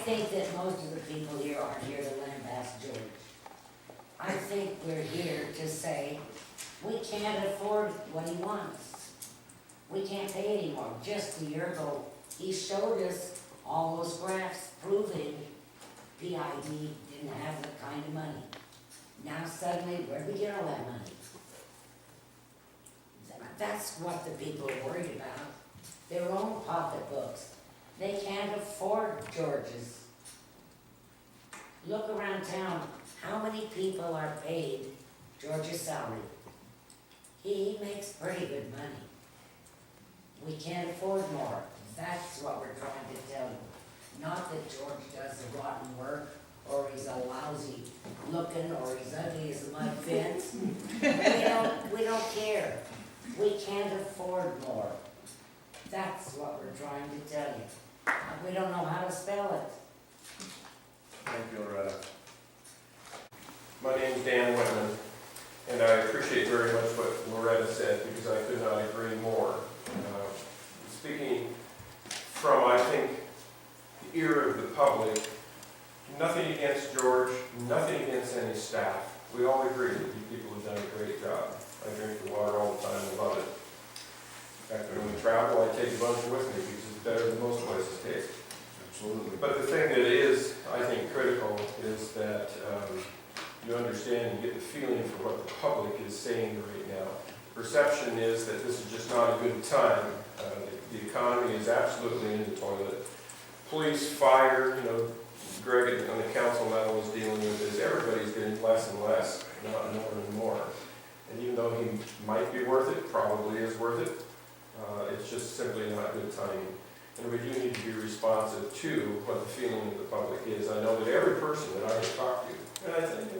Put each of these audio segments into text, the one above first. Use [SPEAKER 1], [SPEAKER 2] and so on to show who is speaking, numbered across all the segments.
[SPEAKER 1] think that most of the people here aren't here to lambast George. I think we're here to say, we can't afford what he wants. We can't pay anymore. Just a year ago, he showed us all those graphs proving PID didn't have the kind of money. Now suddenly, where do we get all that money? That's what the people are worried about. Their own pocketbooks. They can't afford George's. Look around town, how many people are paid George's salary? He makes pretty good money. We can't afford more. That's what we're trying to tell you. Not that George does the rotten work, or he's a lousy looking, or he's ugly as a mud fence. We don't care. We can't afford more. That's what we're trying to tell you. We don't know how to spell it.
[SPEAKER 2] Thank you, Loretta. My name is Dan Whitman, and I appreciate very much what Loretta said, because I could not agree more. Speaking from, I think, the ear of the public, nothing against George, nothing against any staff. We all agree that you people have done a great job. I drink the water all the time and love it. In fact, when we travel, I take a bunch with me because it's better than most places taste. Absolutely. But the thing that is, I think, critical is that you understand and get the feeling for what the public is saying right now. Perception is that this is just not a good time. The economy is absolutely in the toilet. Police, fire, Greg on the council level is dealing with this. Everybody's getting less and less, not more and more. And even though he might be worth it, probably is worth it, it's just simply not good timing. And we do need to be responsive to what the feeling of the public is. I know that every person that I have talked to, and I think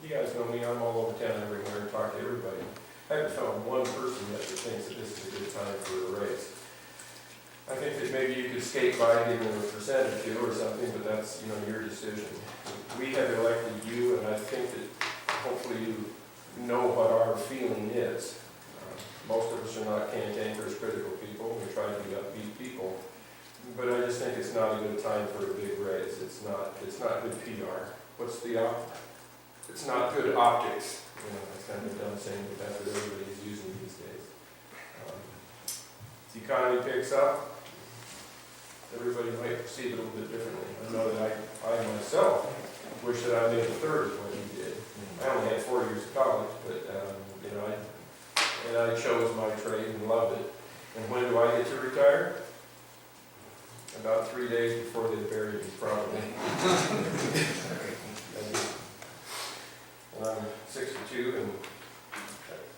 [SPEAKER 2] you guys know me, I'm all over town everywhere and talk to everybody. I haven't found one person yet that thinks that this is a good time for a raise. I think that maybe you could skate by giving them a percent or two or something, but that's your decision. We have elected you, and I think that hopefully you know what our feeling is. Most of us are not cantankerous, critical people. We try to be upbeat people. But I just think it's not a good time for a big raise. It's not good PR. It's not good optics. It's kind of a dumb saying, but that's what everybody's using these days. The economy picks up, everybody might perceive it a little bit differently. I know that I myself wish that I made a third of what he did. I only had 4 years of college, but I chose my trade and loved it. And when do I get to retire? About 3 days before they bury me, probably. And I'm 62, and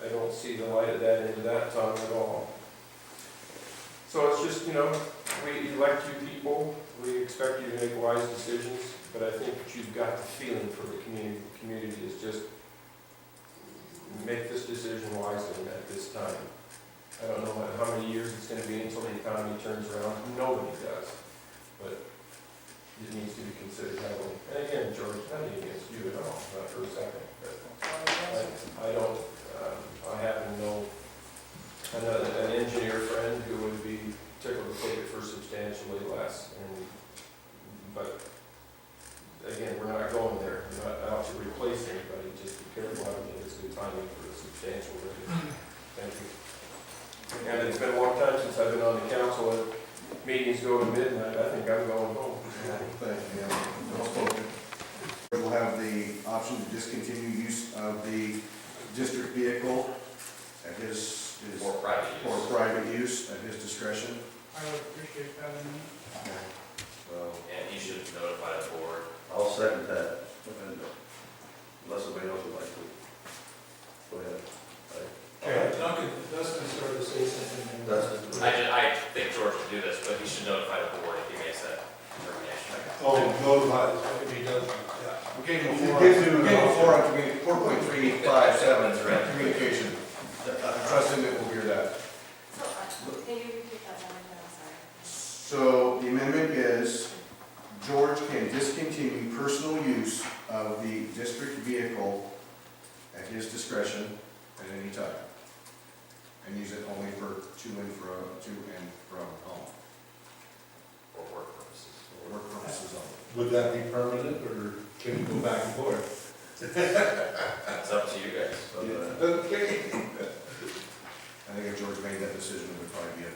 [SPEAKER 2] I don't see the light of that end of that tunnel at all. So it's just, we elect you people, we expect you to make wise decisions, but I think that you've got the feeling for the community. The community is just make this decision wisely at this time. I don't know how many years it's going to be until the economy turns around. Nobody does. But it needs to be considered heavily. And again, George, nothing against you at all, not for a second. But I happen to know an engineer friend who would be tickled to take it for substantially less. But again, we're not going there. We're not out to replace anybody. Just be careful. I think it's good timing for a substantial raise. Thank you. And it's been a long time since I've been on the council, and meetings go to midnight. I think I'm going home.
[SPEAKER 3] Thank you. Well spoken. We'll have the option to discontinue use of the district vehicle at his
[SPEAKER 4] or private use
[SPEAKER 3] at his discretion.
[SPEAKER 5] I would appreciate that.
[SPEAKER 3] Okay. So,
[SPEAKER 4] and he should notify the board.
[SPEAKER 6] I'll second that, unless somebody else would like to. Go ahead.
[SPEAKER 5] Duncan, Dustin started to say something.
[SPEAKER 4] I think George should do this, but he should notify the board if he makes that determination.
[SPEAKER 7] Oh, notify, if he does, yeah.
[SPEAKER 3] we gave him four on 4.357 around communication. Trusting that we'll hear that.
[SPEAKER 8] Can you repeat that one again? I'm sorry.
[SPEAKER 3] So the amendment is George can discontinue personal use of the district vehicle at his discretion at any time, and use it only for to and from home.
[SPEAKER 4] For work purposes.
[SPEAKER 3] For work purposes only.
[SPEAKER 7] Would that be permanent, or can you go back and forth?
[SPEAKER 4] It's up to you guys.
[SPEAKER 7] Okay.
[SPEAKER 3] I think if George made that decision, it would probably be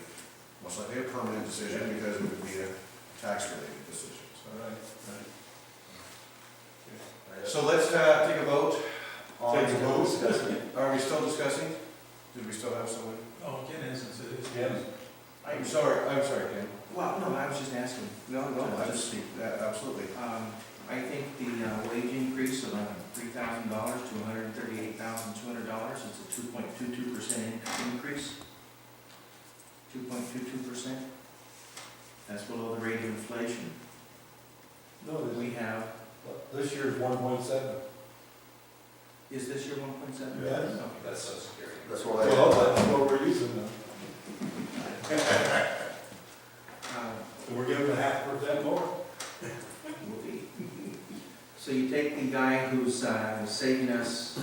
[SPEAKER 3] most likely a permanent decision, because it would be a tax-related decision.
[SPEAKER 7] All right, right.
[SPEAKER 3] So let's take a vote on.
[SPEAKER 7] Take a vote.
[SPEAKER 3] Are we still discussing? Did we still have someone?
[SPEAKER 5] Oh, Ken Essence, it is.
[SPEAKER 7] Ken?
[SPEAKER 3] I'm sorry, Ken.
[SPEAKER 9] Well, no, I was just asking.
[SPEAKER 3] No, I just, absolutely.
[SPEAKER 9] I think the wage increase of $3,000 to $138,200, it's a 2.22% increase. 2.22%. That's below the rate of inflation.
[SPEAKER 7] No,
[SPEAKER 9] We have,
[SPEAKER 7] this year's 1.7.
[SPEAKER 9] is this year 1.7?
[SPEAKER 7] Yes.
[SPEAKER 9] Okay.
[SPEAKER 4] That's social security.
[SPEAKER 6] That's what I.
[SPEAKER 7] Well, that's what we're using now. So we're giving 0.5% more.
[SPEAKER 9] Will be. So you take the guy who's saving us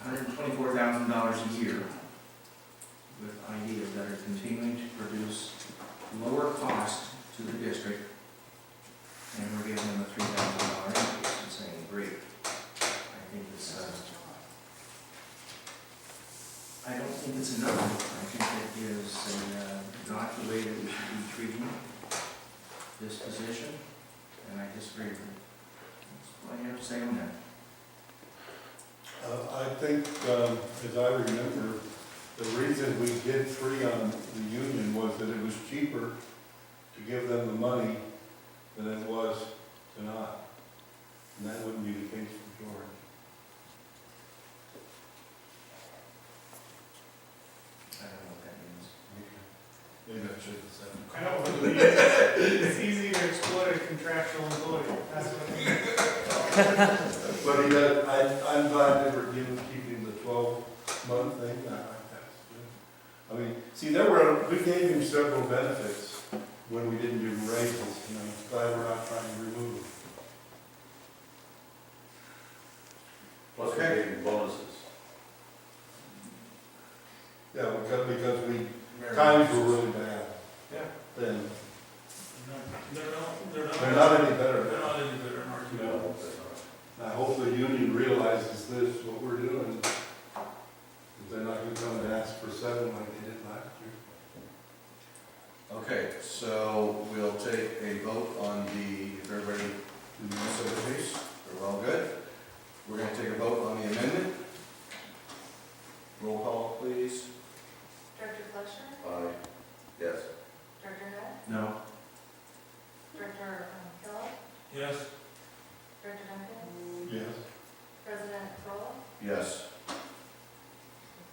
[SPEAKER 9] $124,000 a year with ideas that are continuing to produce lower cost to the district, and we're giving them a $3,000 increase and saying, great. I think it's, I don't think it's enough. I think it is not the way that we should be treating this position, and I disagree with it. That's what I have to say on that.
[SPEAKER 7] I think, as I remember, the reason we did 3 on the union was that it was cheaper to give them the money than it was to not. And that wouldn't be the case for George.
[SPEAKER 9] I don't know what that means.
[SPEAKER 7] Maybe I should have said.
[SPEAKER 5] I don't believe it's easy to exploit a contractual employee, that's what I mean.
[SPEAKER 7] But he does, I'm glad they were keeping the 12-month thing. I like that. I mean, see, we gave him several benefits when we didn't do raises, and I'm glad we're not trying to remove them.
[SPEAKER 6] Plus we're getting bonuses.
[SPEAKER 7] Yeah, because times were really bad.
[SPEAKER 5] Yeah.
[SPEAKER 7] Then,
[SPEAKER 5] They're
[SPEAKER 7] they're not any better.
[SPEAKER 5] They're not any better, aren't you?
[SPEAKER 7] No. I hope the union realizes this, what we're doing. They're not gonna come and ask for 7 like they did last year.
[SPEAKER 3] Okay, so we'll take a vote on if everybody in the rest of the case, we're all good. We're gonna take a vote on the amendment. Roll call, please.
[SPEAKER 8] Director Fletcher?
[SPEAKER 6] Aye. Yes.
[SPEAKER 8] Director Hunt?
[SPEAKER 9] No.
[SPEAKER 8] Director Kellogg?
[SPEAKER 5] Yes.
[SPEAKER 8] Director Duncan?
[SPEAKER 7] Yes.
[SPEAKER 8] President Kroll?
[SPEAKER 3] Yes.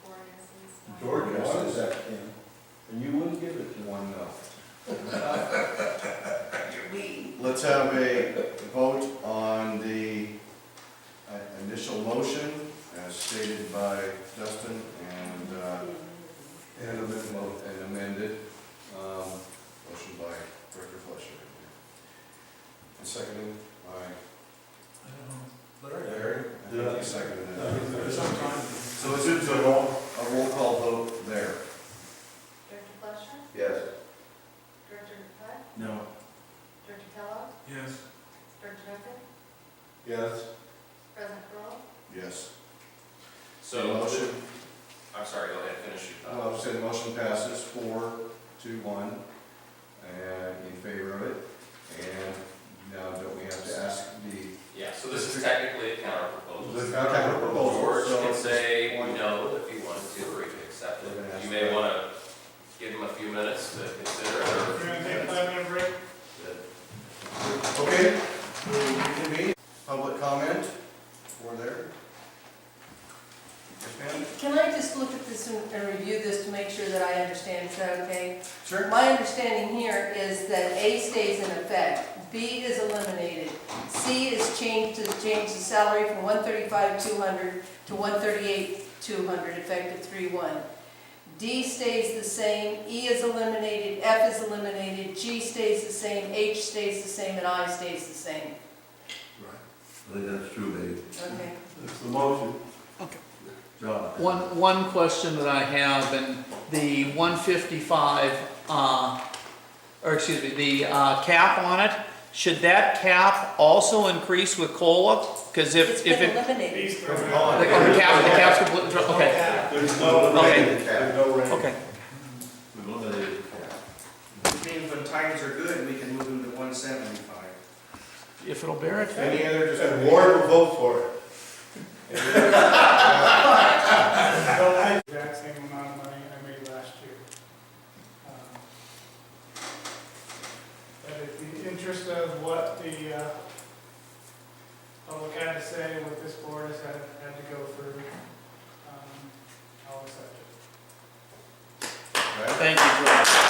[SPEAKER 8] 4 yeses.
[SPEAKER 7] George wanted that, Ken, and you wouldn't give it to him.
[SPEAKER 3] 1 no. Let's have a vote on the initial motion as stated by Dustin and amended. Motion by Director Fletcher. And seconded by Larry. I think he seconded it.
[SPEAKER 5] There's some time.
[SPEAKER 3] So it's a roll call vote there.
[SPEAKER 8] Director Fletcher?
[SPEAKER 6] Yes.
[SPEAKER 8] Director Hunt?
[SPEAKER 9] No.
[SPEAKER 8] Director Kellogg?
[SPEAKER 5] Yes.
[SPEAKER 8] Director Duncan?
[SPEAKER 7] Yes.
[SPEAKER 8] President Kroll?
[SPEAKER 3] Yes.
[SPEAKER 4] So,
[SPEAKER 3] Motion,
[SPEAKER 4] I'm sorry, go ahead, finish your
[SPEAKER 3] well, say the motion passes 4-1, and in favor of it. And now don't we have to ask
[SPEAKER 4] Yeah, so this is technically a counter proposal.
[SPEAKER 7] This is
[SPEAKER 3] counter proposal.
[SPEAKER 4] George
[SPEAKER 3] So-
[SPEAKER 4] can say no if he wanted to, or he can accept
[SPEAKER 3] We're gonna
[SPEAKER 4] it.
[SPEAKER 3] ask
[SPEAKER 4] You may
[SPEAKER 3] for-
[SPEAKER 4] want to give him a few minutes to consider it,
[SPEAKER 5] We're
[SPEAKER 4] or
[SPEAKER 5] gonna take a 5-minute break?
[SPEAKER 3] Okay, we'll reconvene. Public comment for there. Yes, ma'am?
[SPEAKER 10] Can I just look at this and review this to make sure that I understand, is that okay?
[SPEAKER 3] Sure.
[SPEAKER 10] My understanding here is that A stays in effect, B is eliminated, C is changed the salary from $135,200 to $138,200 effective 3/1. D stays the same, E is eliminated, F is eliminated, G stays the same, H stays the same, and I stays the same.
[SPEAKER 7] Right.
[SPEAKER 6] I think that's true, Dave.
[SPEAKER 10] Okay.
[SPEAKER 7] That's the motion.
[SPEAKER 6] John?
[SPEAKER 11] One question that I have, and the 155, or excuse me, the cap on it, should that cap also increase with COLA? Because
[SPEAKER 10] It's
[SPEAKER 11] if
[SPEAKER 10] been
[SPEAKER 11] it,
[SPEAKER 10] eliminated.
[SPEAKER 5] These three.
[SPEAKER 11] the cap's completely, okay,
[SPEAKER 7] There's no
[SPEAKER 11] Okay.
[SPEAKER 7] range, there's no range.
[SPEAKER 11] okay.
[SPEAKER 6] We've eliminated the cap.
[SPEAKER 9] Which means when times are good, we can move them to 175.
[SPEAKER 11] If it'll bear it.
[SPEAKER 3] Any other
[SPEAKER 7] And
[SPEAKER 3] discussion?
[SPEAKER 7] Ward will vote for it.
[SPEAKER 5] Exact same amount of money I made last year. But in the interest of what the public had to say, what this board has had to go through, I'll accept it.
[SPEAKER 11] Thank you, George.